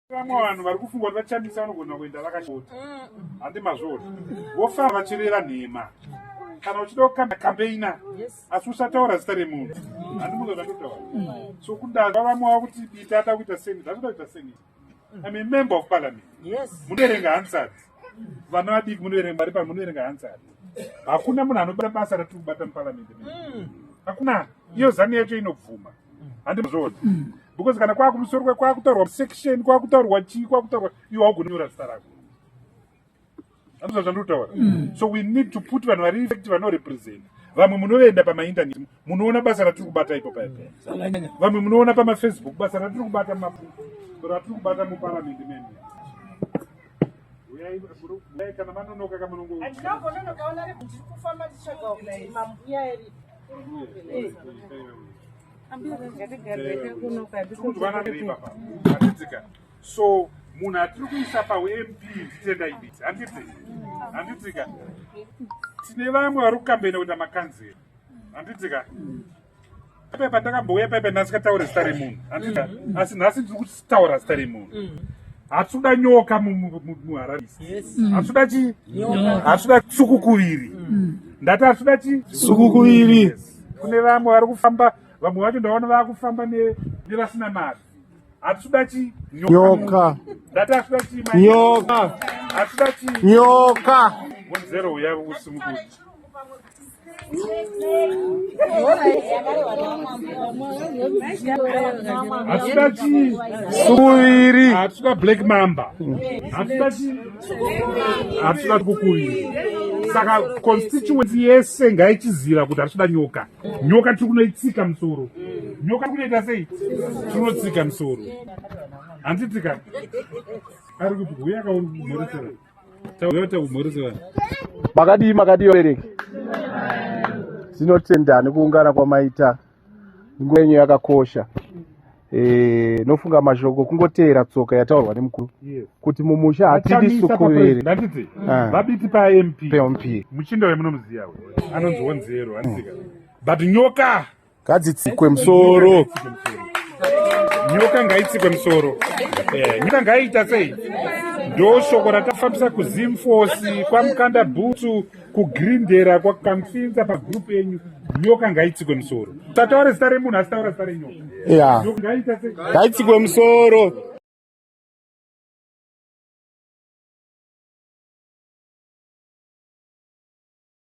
Vamwe vanhu vari kufungwa kuti vachandisa vanogona kuenda vakashota handi mazvori vofara vacherera nhema kana uchida kukambeina asi usataura zita remunhu handi munhu zvandotaura so kudazva vamwe vava kuti Biti ada kuita senate zvatoda kuita senate I'm a member of parliament munoverenga hansard vana vadiki munoverenga vari pano munoverenga hansard hakuna munhu anobata basa ratiri kubata muparliament hakuna iyo zani yacho inobvuma handi mazvori because kana kwakumusoro kwakutaurwa section kwakutaurwa chii kwakutaurwa iwe haugonyora zita rako andizvo zvandotaura so we need to put vanhu vari effective vanorepresent vamwe munoenda pamaindaneti munoona basa ratiri kubata ipo paipo vamwe munoona pamafacebook basa ratiri kubata muparliament mene uyai kana manonoka so munhu atiri kuisa paMP Tendai Biti handidzika tine vamwe vari kukambena kuita makanzera handidzika paipa takambouya paipa ndasikataure zita remunhu handidzika asi nhasi ndiri kutaura zita remunhu hatsuda nyoka muhararisi hatsuda chi hatsuda tsukukuviri ndati hatsuda chi tsukukuviri kune vamwe vari kufamba vamwe vacho ndaona vava kufamba nevasina mari hatsuda chi nyoka ndati hatsuda chi nyoka hatsuda chi nyoka wonzero uya usimukuti hatsuda chi suviri hatsuda black mamba hatsuda chi hatsuda kukuviri saka constituency yese ngaichiziva kuti hatsuda nyoka nyoka tiri kunoitsika musoro nyoka kunoita sei tinotsika musoro handitika ari kuti uya akaumhoresera tauyata kumhoresera makadii vabereki zinotenda nekuungana kwamaita nguva yenyu yakakosha nofunga mashoko kungoteera tsoka yataurwa nemukuru kuti mumusha hatidi sukuvere ndatiti vabiti paMP muchinda wemunomuziva anonzi Wonzero handitika but nyoka ngadzitsikwe musoro nyoka ngaitsikwe musoro nyoka ngaiita sei ndo shoko ratafambisa kuzimforce kwamukanda bhutsu kugrindera kwakamfinza pagrupu yenyu nyoka ngaitsikwe musoro tataura zita remunhu asi taura zita renyoka ngaitsikwe musoro